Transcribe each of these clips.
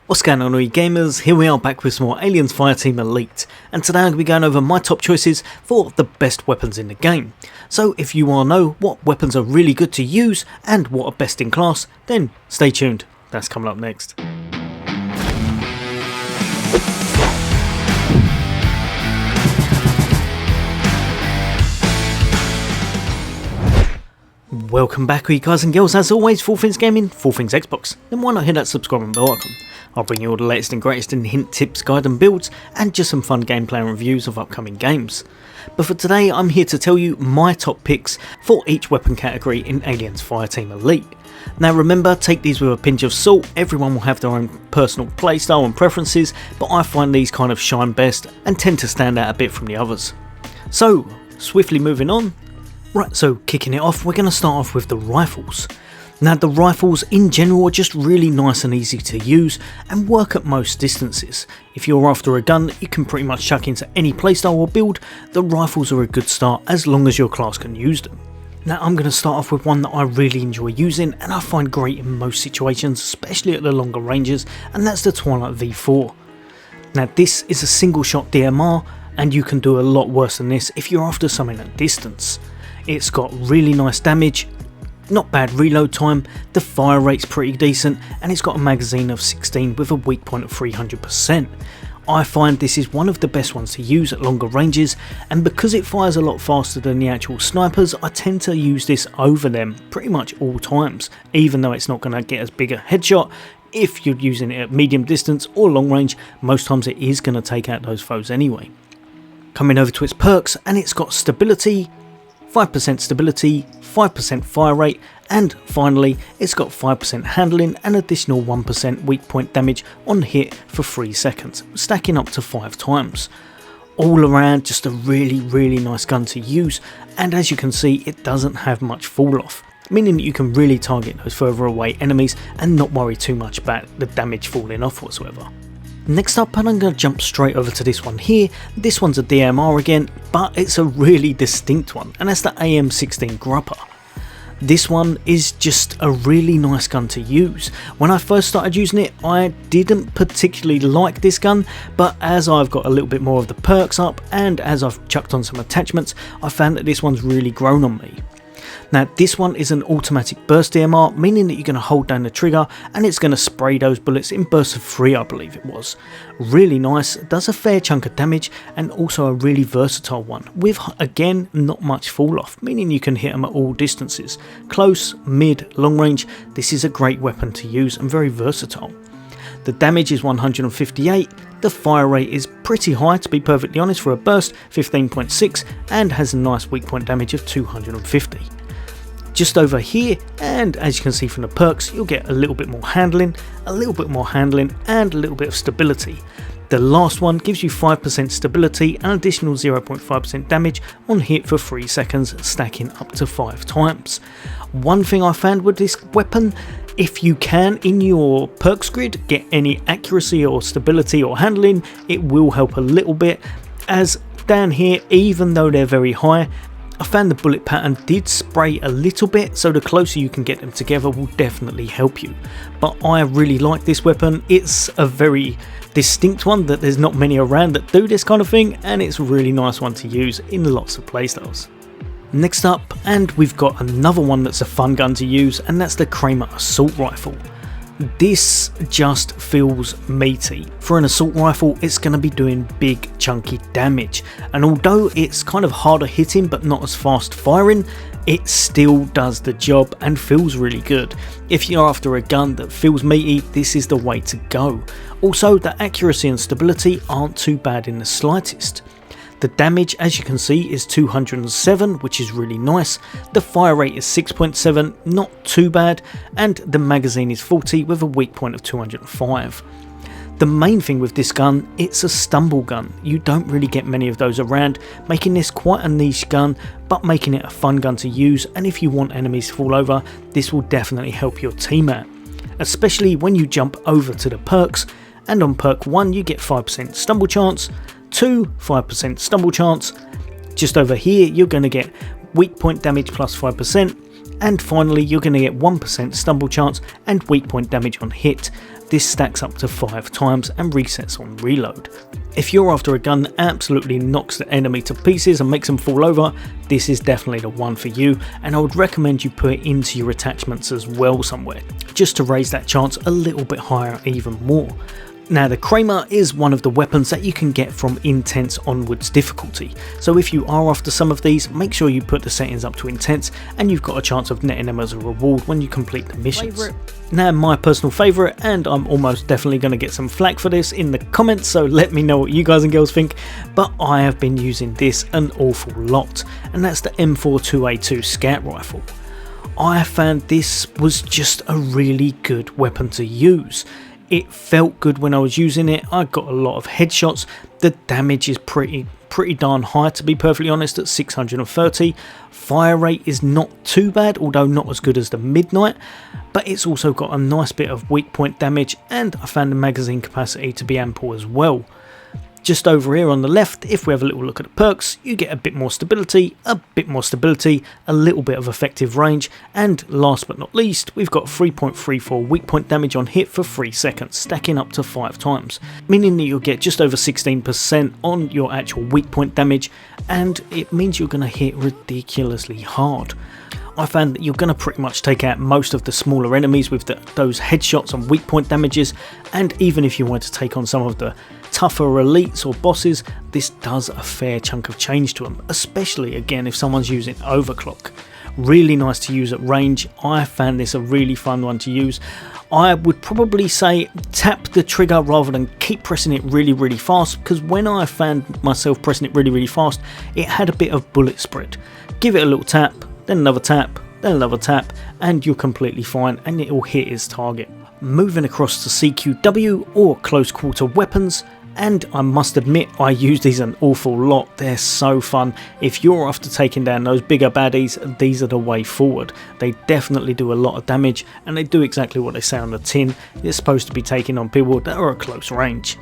What's going on, all you gamers? Here we are back with some more Aliens Fireteam Elite, and today I'm going to be going over my top choices for the best weapons in the game. So if you want to know what weapons are really good to use and what are best in class, then stay tuned, that's coming up next. Welcome back, all you guys and girls. As always, for all things gaming, for all things Xbox, then why not hit that subscribe and bell icon? I'll bring you all the latest and greatest in hint, tips, guide and builds, and just some fun gameplay and reviews of upcoming games. But for today, I'm here to tell you my top picks for each weapon category in Aliens Fireteam Elite. Now remember, take these with a pinch of salt. Everyone will have their own personal playstyle and preferences, but I find these kind of shine best and tend to stand out a bit from the others. So, swiftly moving on. Right, so kicking it off, we're going to start off with the rifles. Now the rifles in general are just really nice and easy to use and work at most distances. If you're after a gun you can pretty much chuck into any playstyle or build, the rifles are a good start as long as your class can use them. Now I'm going to start off with one that I really enjoy using and I find great in most situations, especially at the longer ranges, and that's the Twilight V4. Now this is a single shot DMR and you can do a lot worse than this if you're after something at distance. It's got really nice damage, not bad reload time, the fire rate's pretty decent, and it's got a magazine of 16 with a weak point of 300%. I find this is one of the best ones to use at longer ranges, and because it fires a lot faster than the actual snipers, I tend to use this over them pretty much all times, even though it's not going to get as big a headshot. If you're using it at medium distance or long range, most times it is going to take out those foes anyway. Coming over to its perks, and it's got stability, 5% stability, 5% fire rate, and finally it's got 5% handling and additional 1% weak point damage on hit for 3 seconds, stacking up to 5 times. All around just a really nice gun to use, and as you can see it doesn't have much fall off, meaning that you can really target those further away enemies and not worry too much about the damage falling off whatsoever. Next up, and I'm going to jump straight over to this one here. This one's a DMR again, but it's a really distinct one, and that's the AM16 Grupper. This one is just a really nice gun to use. When I first started using it, I didn't particularly like this gun, but as I've got a little bit more of the perks up, and as I've chucked on some attachments, I found that this one's really grown on me. Now this one is an automatic burst DMR, meaning that you're going to hold down the trigger and it's going to spray those bullets in bursts of 3, I believe it was. Really nice, does a fair chunk of damage, and also a really versatile one with, again, not much fall off, meaning you can hit them at all distances. Close, mid, long range, this is a great weapon to use and very versatile. The damage is 158, the fire rate is pretty high to be perfectly honest for a burst, 15.6, and has a nice weak point damage of 250. Just over here, and as you can see from the perks, you'll get a little bit more handling, and a little bit of stability. The last one gives you 5% stability and additional 0.5% damage on hit for 3 seconds, stacking up to 5 times. One thing I found with this weapon, if you can in your perks grid get any accuracy or stability or handling, it will help a little bit, as down here, even though they're very high, I found the bullet pattern did spray a little bit, so the closer you can get them together will definitely help you. But I really like this weapon. It's a very distinct one that there's not many around that do this kind of thing, and it's a really nice one to use in lots of playstyles. Next up, and we've got another one that's a fun gun to use, and that's the Kramer Assault Rifle. This just feels meaty. For an assault rifle, it's going to be doing big chunky damage, and although it's kind of harder hitting but not as fast firing, it still does the job and feels really good. If you're after a gun that feels meaty, this is the way to go. Also, the accuracy and stability aren't too bad in the slightest. The damage, as you can see, is 207, which is really nice. The fire rate is 6.7, not too bad, and the magazine is 40 with a weak point of 205. The main thing with this gun, it's a stumble gun. You don't really get many of those around, making this quite a niche gun, but making it a fun gun to use, and if you want enemies to fall over, this will definitely help your team out. Especially when you jump over to the perks, and on perk 1 you get 5% stumble chance, 2, 5% stumble chance. Just over here you're going to get weak point damage plus 5%, And finally, you're going to get 1% stumble chance and weak point damage on hit. This stacks up to 5 times and resets on reload. If you're after a gun that absolutely knocks the enemy to pieces and makes them fall over, this is definitely the one for you, and I would recommend you put it into your attachments as well somewhere, just to raise that chance a little bit higher even more. Now, the Kramer is one of the weapons that you can get from intense onwards difficulty, so if you are after some of these, make sure you put the settings up to intense and you've got a chance of netting them as a reward when you complete the missions. Now, my personal favourite, and I'm almost definitely going to get some flack for this in the comments, so let me know what you guys and girls think, but I have been using this an awful lot, and that's the M42A2 Scout Rifle. I found this was just a really good weapon to use. It felt good when I was using it. I got a lot of headshots. The damage is pretty darn high, to be perfectly honest, at 630. Fire rate is not too bad, although not as good as the Midnight, but it's also got a nice bit of weak point damage, and I found the magazine capacity to be ample as well. Just over here on the left, if we have a little look at the perks, you get a bit more stability, a little bit of effective range, and last but not least, we've got 3.34 weak point damage on hit for 3 seconds, stacking up to 5 times, meaning that you'll get just over 16% on your actual weak point damage, and it means you're going to hit ridiculously hard. I found that you're going to pretty much take out most of the smaller enemies with those headshots and weak point damages, and even if you want to take on some of the tougher elites or bosses, this does a fair chunk of change to them, especially again if someone's using overclock. Really nice to use at range. I found this a really fun one to use. I would probably say tap the trigger rather than keep pressing it really fast, because when I found myself pressing it really fast, it had a bit of bullet spread. Give it a little tap, then another tap, then another tap, and you're completely fine and it will hit its target. Moving across to CQW, or close quarter weapons, and I must admit I use these an awful lot. They're so fun. If you're after taking down those bigger baddies, these are the way forward. They definitely do a lot of damage, and they do exactly what they say on the tin. It's supposed to be taking on people that are at close range.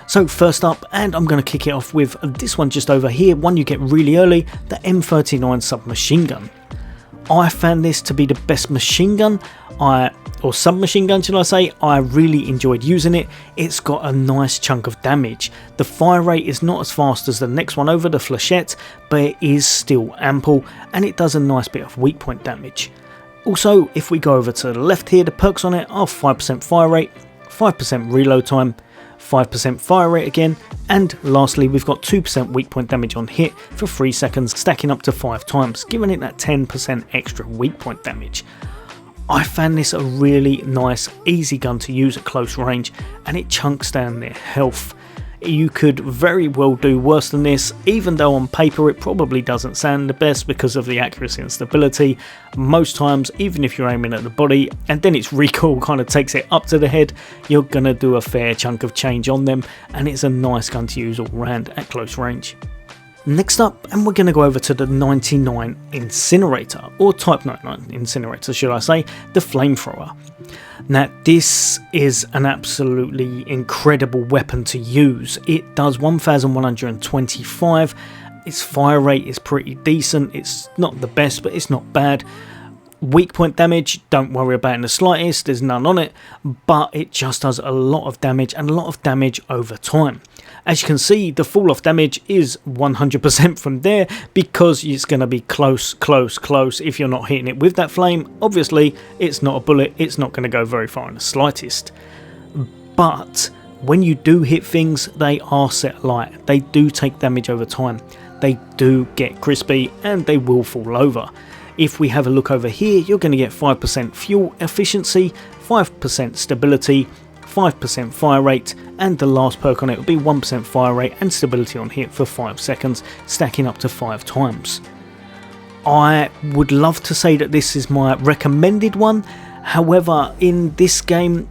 So first up, and I'm going to kick it off with this one just over here, one you get really early, the M39 submachine gun. I found this to be the best machine gun, or submachine gun should I say. I really enjoyed using it. It's got a nice chunk of damage. The fire rate is not as fast as the next one over, the Flechette, but it is still ample, and it does a nice bit of weak point damage. Also, if we go over to the left here, the perks on it are 5% fire rate, 5% reload time, 5% fire rate again, and lastly we've got 2% weak point damage on hit for 3 seconds, stacking up to 5 times, giving it that 10% extra weak point damage. I found this a really nice, easy gun to use at close range, and it chunks down their health. You could very well do worse than this, even though on paper it probably doesn't sound the best because of the accuracy and stability. Most times, even if you're aiming at the body and then its recoil kind of takes it up to the head, you're going to do a fair chunk of change on them, and it's a nice gun to use all round at close range. Next up, and we're going to go over to the 99 Incinerator, or Type 99 Incinerator should I say, the Flamethrower. Now this is an absolutely incredible weapon to use. It does 1125, its fire rate is pretty decent, it's not the best but it's not bad. Weak point damage, don't worry about it in the slightest, there's none on it, but it just does a lot of damage, and a lot of damage over time. As you can see, the fall off damage is 100% from there, because it's going to be close. If you're not hitting it with that flame, obviously it's not a bullet, it's not going to go very far in the slightest. But when you do hit things, they are set light, they do take damage over time, they do get crispy, and they will fall over. If we have a look over here, you're going to get 5% fuel efficiency, 5% stability, 5% fire rate, and the last perk on it will be 1% fire rate and stability on hit for 5 seconds, stacking up to 5 times. I would love to say that this is my recommended one, however in this game,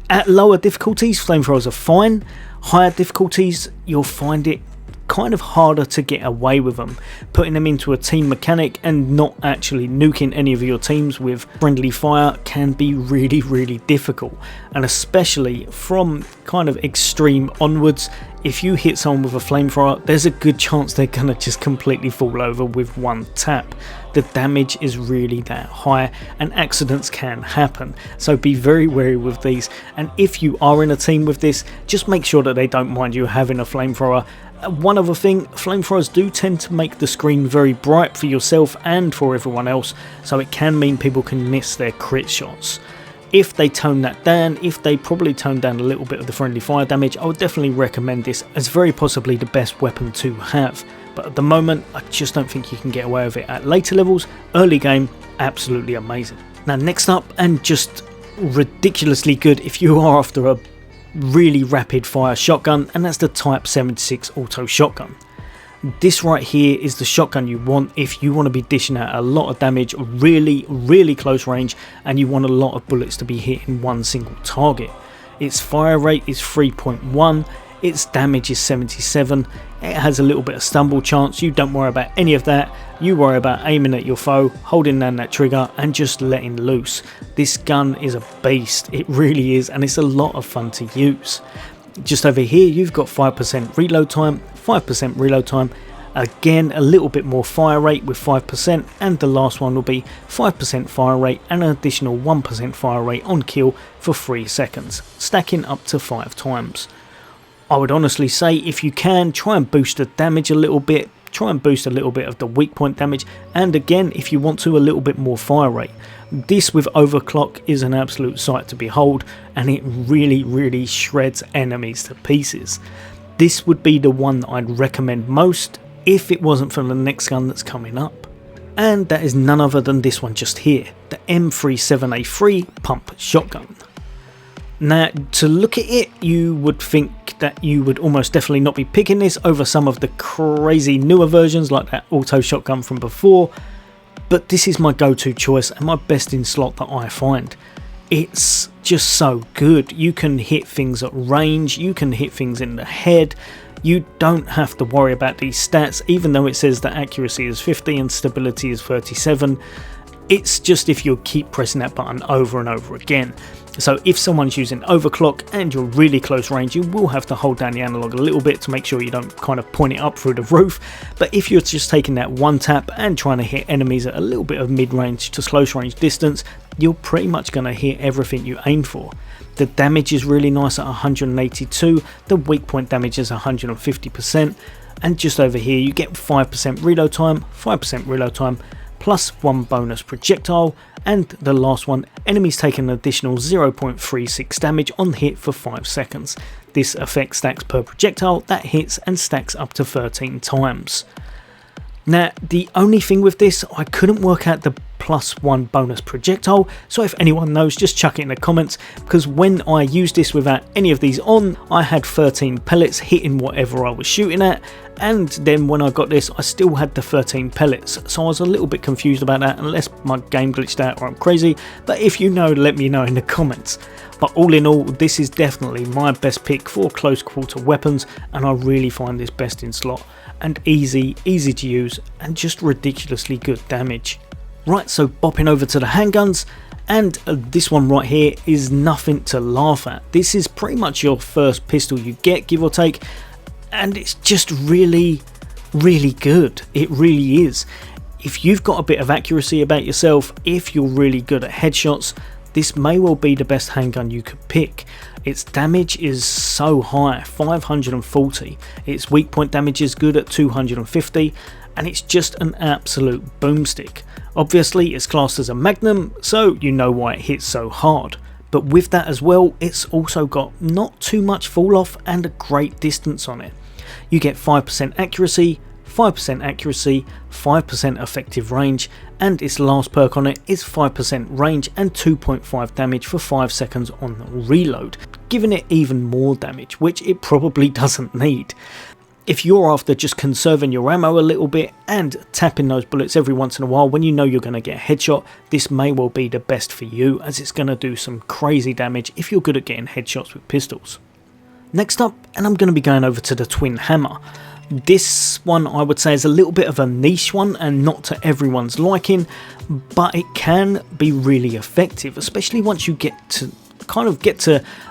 at lower difficulties flamethrowers are fine, higher difficulties you'll find it kind of harder to get away with them. Putting them into a team mechanic and not actually nuking any of your teams with friendly fire can be really difficult, and especially from kind of extreme onwards. If you hit someone with a flamethrower, there's a good chance they're gonna just completely fall over with one tap. The damage is really that high and accidents can happen, so be very wary with these. And if you are in a team with this, just make sure that they don't mind you having a flamethrower. One other thing, flamethrowers do tend to make the screen very bright for yourself and for everyone else, so it can mean people can miss their crit shots. If they tone that down, if they probably tone down a little bit of the friendly fire damage, I would definitely recommend this as very possibly the best weapon to have. But at the moment, I just don't think you can get away with it at later levels. Early game, absolutely amazing. Now next up, and just ridiculously good if you are after a really rapid fire shotgun, and that's the Type 76 auto shotgun. This right here is the shotgun you want if you want to be dishing out a lot of damage, really close range, and you want a lot of bullets to be hitting one single target. Its fire rate is 3.1, its damage is 77, it has a little bit of stumble chance. You don't worry about any of that, you worry about aiming at your foe, holding down that trigger and just letting loose. This gun is a beast, it really is, and it's a lot of fun to use. Just over here you've got 5% reload time, 5% reload time, again a little bit more fire rate with 5%, and the last one will be 5% fire rate and an additional 1% fire rate on kill for 3 seconds, stacking up to 5 times. I would honestly say if you can, try and boost the damage a little bit, try and boost a little bit of the weak point damage, and again if you want to, a little bit more fire rate. This with overclock is an absolute sight to behold, and it really shreds enemies to pieces. This would be the one that I'd recommend most if it wasn't for the next gun that's coming up. And that is none other than this one just here, the M37A3 pump shotgun. Now to look at it, you would think that you would almost definitely not be picking this over some of the crazy newer versions like that auto shotgun from before, but this is my go-to choice and my best in slot that I find. It's just so good. You can hit things at range, you can hit things in the head, you don't have to worry about these stats, even though it says that accuracy is 50 and stability is 37. It's just if you keep pressing that button over and over again. So if someone's using overclock and you're really close range, you will have to hold down the analog a little bit to make sure you don't kind of point it up through the roof. But if you're just taking that one tap and trying to hit enemies at a little bit of mid-range to close range distance, you're pretty much going to hit everything you aim for. The damage is really nice at 182, the weak point damage is 150%, and just over here you get 5% reload time, 5% reload time, plus 1 bonus projectile, and the last one, enemies take an additional 0.36 damage on hit for 5 seconds. This effect stacks per projectile that hits and stacks up to 13 times. Now the only thing with this, I couldn't work out the +1 bonus projectile, so if anyone knows, just chuck it in the comments, because when I used this without any of these on, I had 13 pellets hitting whatever I was shooting at, and then when I got this I still had the 13 pellets, so I was a little bit confused about that, unless my game glitched out or I'm crazy. But if you know, let me know in the comments. But all in all, this is definitely my best pick for close quarter weapons, and I really find this best in slot, and easy to use, and just ridiculously good damage. Right, so bopping over to the handguns, and this one right here is nothing to laugh at. This is pretty much your first pistol you get, give or take, and it's just really good. It really is. If you've got a bit of accuracy about yourself, if you're really good at headshots, this may well be the best handgun you could pick. Its damage is so high, 540. Its weak point damage is good at 250, and it's just an absolute boomstick. Obviously it's classed as a magnum, so you know why it hits so hard. But with that as well, it's also got not too much fall off and a great distance on it. You get 5% accuracy, 5% effective range, and its last perk on it is 5% range and 2.5 damage for 5 seconds on reload, giving it even more damage, which it probably doesn't need. If you're after just conserving your ammo a little bit and tapping those bullets every once in a while when you know you're going to get a headshot, this may well be the best for you, as it's going to do some crazy damage if you're good at getting headshots with pistols. Next up, and I'm going to be going over to the twin hammer. This one I would say is a little bit of a niche one and not to everyone's liking, but it can be really effective, especially once you get to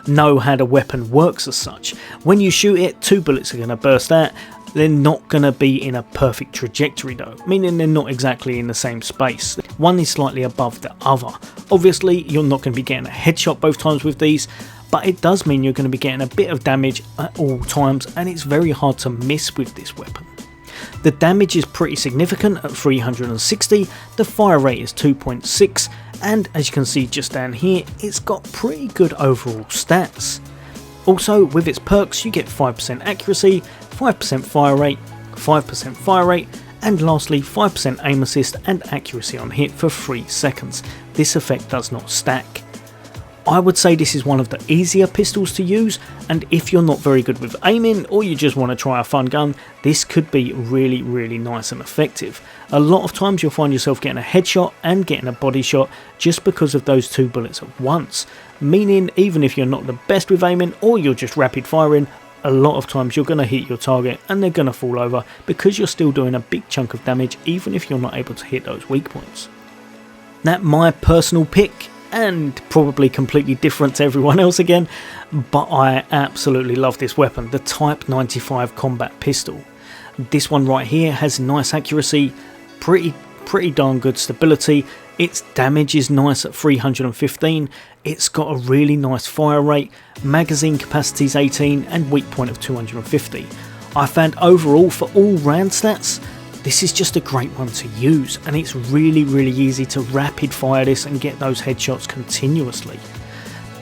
know how the weapon works as such. When you shoot it, 2 bullets are going to burst out. They're not going to be in a perfect trajectory though, meaning they're not exactly in the same space. One is slightly above the other. Obviously you're not going to be getting a headshot both times with these, but it does mean you're going to be getting a bit of damage at all times, and it's very hard to miss with this weapon. The damage is pretty significant at 360, the fire rate is 2.6, and as you can see just down here, it's got pretty good overall stats. Also, with its perks, you get 5% accuracy, 5% fire rate, 5% fire rate, and lastly 5% aim assist and accuracy on hit for 3 seconds. This effect does not stack. I would say this is one of the easier pistols to use, and if you're not very good with aiming or you just want to try a fun gun, this could be really nice and effective. A lot of times you'll find yourself getting a headshot and getting a body shot just because of those 2 bullets at once, meaning even if you're not the best with aiming or you're just rapid firing, a lot of times you're going to hit your target and they're going to fall over because you're still doing a big chunk of damage even if you're not able to hit those weak points. Now, my personal pick, and probably completely different to everyone else again, but I absolutely love this weapon, the Type 95 combat pistol. This one right here has nice accuracy, pretty darn good stability, its damage is nice at 315, it's got a really nice fire rate, magazine capacity is 18 and weak point of 250. I found overall for all round stats, this is just a great one to use, and it's really easy to rapid fire this and get those headshots continuously.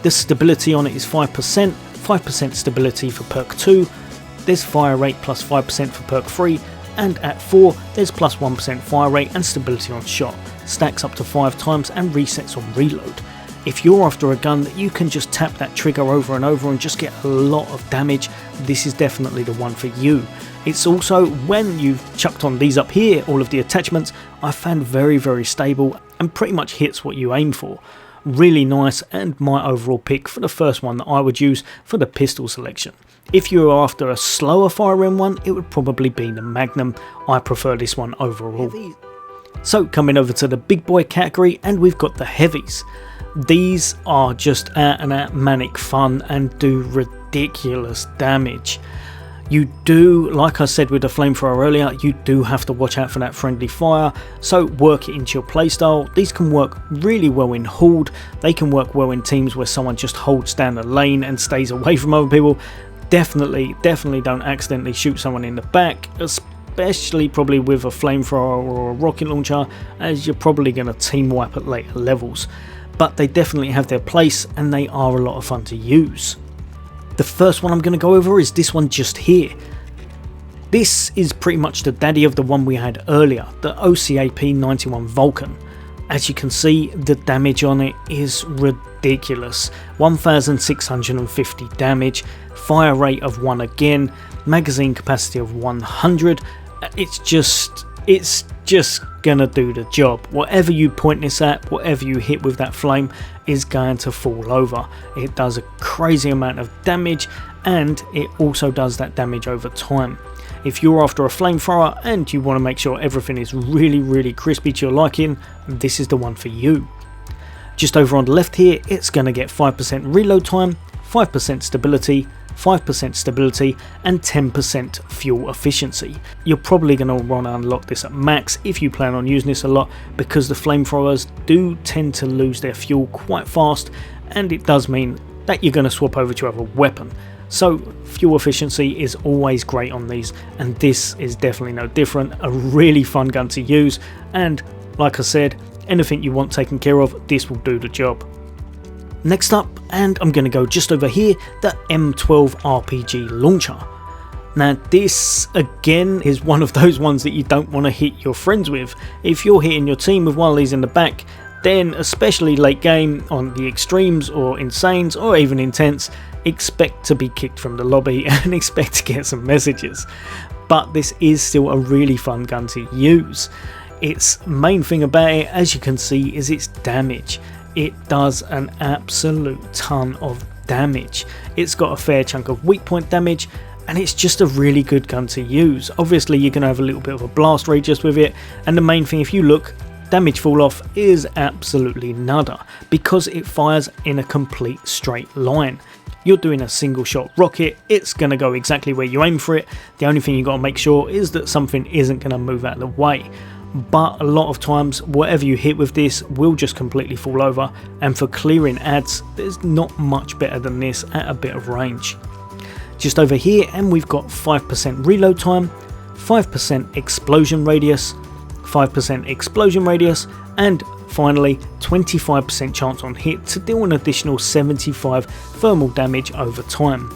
The stability on it is 5% stability for perk 2, there's fire rate plus 5% for perk 3, and at 4 there's plus 1% fire rate and stability on shot, stacks up to 5 times and resets on reload. If you're after a gun that you can just tap that trigger over and over and just get a lot of damage, this is definitely the one for you. It's also, when you've chucked on these up here, all of the attachments, I found very stable and pretty much hits what you aim for. Really nice, and my overall pick for the first one that I would use for the pistol selection. If you're after a slower firing one, it would probably be the Magnum. I prefer this one overall. So coming over to the big boy category, and we've got the heavies. These are just out and out manic fun and do ridiculous damage. You do, like I said with the flamethrower earlier, you do have to watch out for that friendly fire, so work it into your playstyle. These can work really well in Horde, they can work well in teams where someone just holds down the lane and stays away from other people. Definitely don't accidentally shoot someone in the back, especially probably with a flamethrower or a rocket launcher, as you're probably going to team wipe at later levels. But they definitely have their place and they are a lot of fun to use. The first one I'm going to go over is this one just here. This is pretty much the daddy of the one we had earlier, the OCAP 91 Vulcan. As you can see, the damage on it is ridiculous. 1650 damage, fire rate of 1 again, magazine capacity of 100. It's just gonna do the job. Whatever you point this at, whatever you hit with that flame is going to fall over. It does a crazy amount of damage, and it also does that damage over time. If you're after a flamethrower and you want to make sure everything is really crispy to your liking, this is the one for you. Just over on the left here, it's going to get 5% reload time, 5% stability, 5% stability and 10% fuel efficiency. You're probably going to want to unlock this at max if you plan on using this a lot, because the flamethrowers do tend to lose their fuel quite fast, and it does mean that you're going to swap over to your other weapon. So fuel efficiency is always great on these, and this is definitely no different. A really fun gun to use, and like I said, anything you want taken care of, this will do the job. Next up, and I'm going to go just over here, the M12 RPG launcher. Now this again is one of those ones that you don't want to hit your friends with. If you're hitting your team with one of these in the back, then especially late game on the extremes or insanes or even intense, expect to be kicked from the lobby and expect to get some messages. But this is still a really fun gun to use. Its main thing about it, as you can see, is its damage. It does an absolute ton of damage. It's got a fair chunk of weak point damage, and it's just a really good gun to use. Obviously you're going to have a little bit of a blast radius with it, and the main thing, if you look, damage fall off is absolutely nada because it fires in a complete straight line. You're doing a single shot rocket, it's going to go exactly where you aim for it. The only thing you got to make sure is that something isn't going to move out of the way. But a lot of times whatever you hit with this will just completely fall over, and for clearing ads there's not much better than this at a bit of range. Just over here, and we've got 5% reload time, 5% explosion radius, 5% explosion radius, and finally 25% chance on hit to deal an additional 75 thermal damage over time.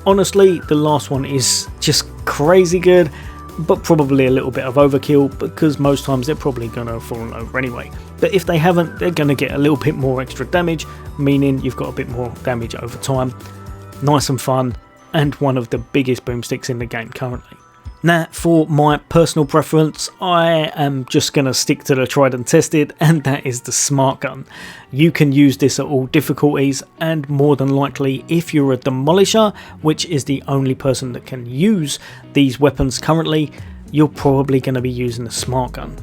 Honestly, the last one is just crazy good, but probably a little bit of overkill because most times they're probably going to fall over anyway. But if they haven't, they're going to get a little bit more extra damage, meaning you've got a bit more damage over time. Nice and fun, and one of the biggest boomsticks in the game currently. Now, for my personal preference, I am just going to stick to the tried and tested, and that is the smart gun. You can use this at all difficulties, and more than likely, if you're a demolisher, which is the only person that can use these weapons currently, you're probably going to be using the smart gun.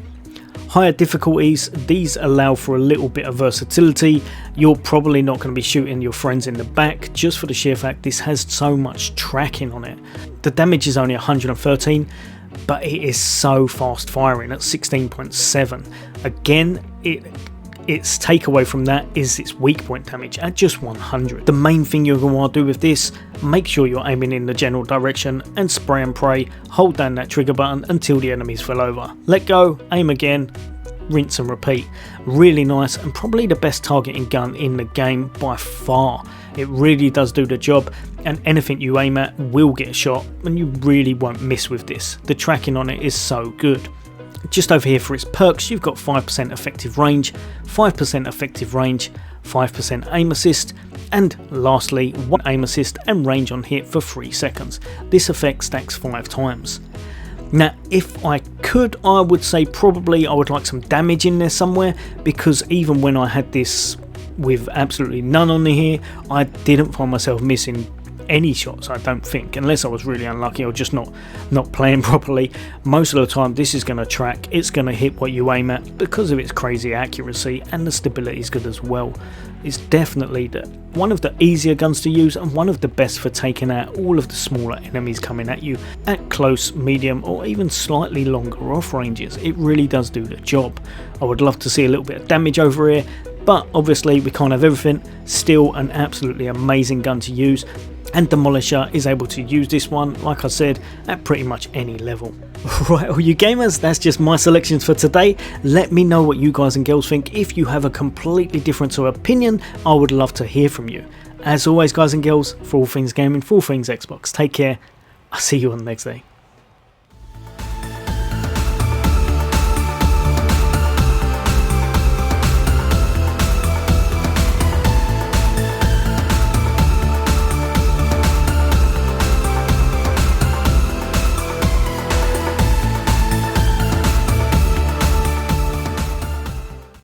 Higher difficulties, these allow for a little bit of versatility. You're probably not going to be shooting your friends in the back just for the sheer fact this has so much tracking on it. The damage is only 113, but it is so fast firing at 16.7. Again, its takeaway from that is its weak point damage at just 100. The main thing you're going to want to do with this, make sure you're aiming in the general direction and spray and pray, hold down that trigger button until the enemies fell over. Let go, aim again, rinse and repeat. Really nice, and probably the best targeting gun in the game by far. It really does do the job, and anything you aim at will get a shot, and you really won't miss with this. The tracking on it is so good. Just over here for its perks, you've got 5% effective range, 5% effective range, 5% aim assist, and lastly 1 aim assist and range on hit for 3 seconds. This effect stacks 5 times. Now, if I could, I would say probably I would like some damage in there somewhere, because even when I had this with absolutely none on here, I didn't find myself missing any shots, I don't think, unless I was really unlucky or just not playing properly. Most of the time this is going to track, it's going to hit what you aim at because of its crazy accuracy, and the stability is good as well. It's definitely one of the easier guns to use, and one of the best for taking out all of the smaller enemies coming at you at close, medium, or even slightly longer off ranges. It really does do the job. I would love to see a little bit of damage over here, but obviously we can't have everything. Still an absolutely amazing gun to use, and Demolisher is able to use this one, like I said, at pretty much any level. Right, all you gamers, that's just my selections for today. Let me know what you guys and girls think. If you have a completely different opinion, I would love to hear from you. As always, guys and girls, for all things gaming, for all things Xbox, take care. I'll see you on the next day.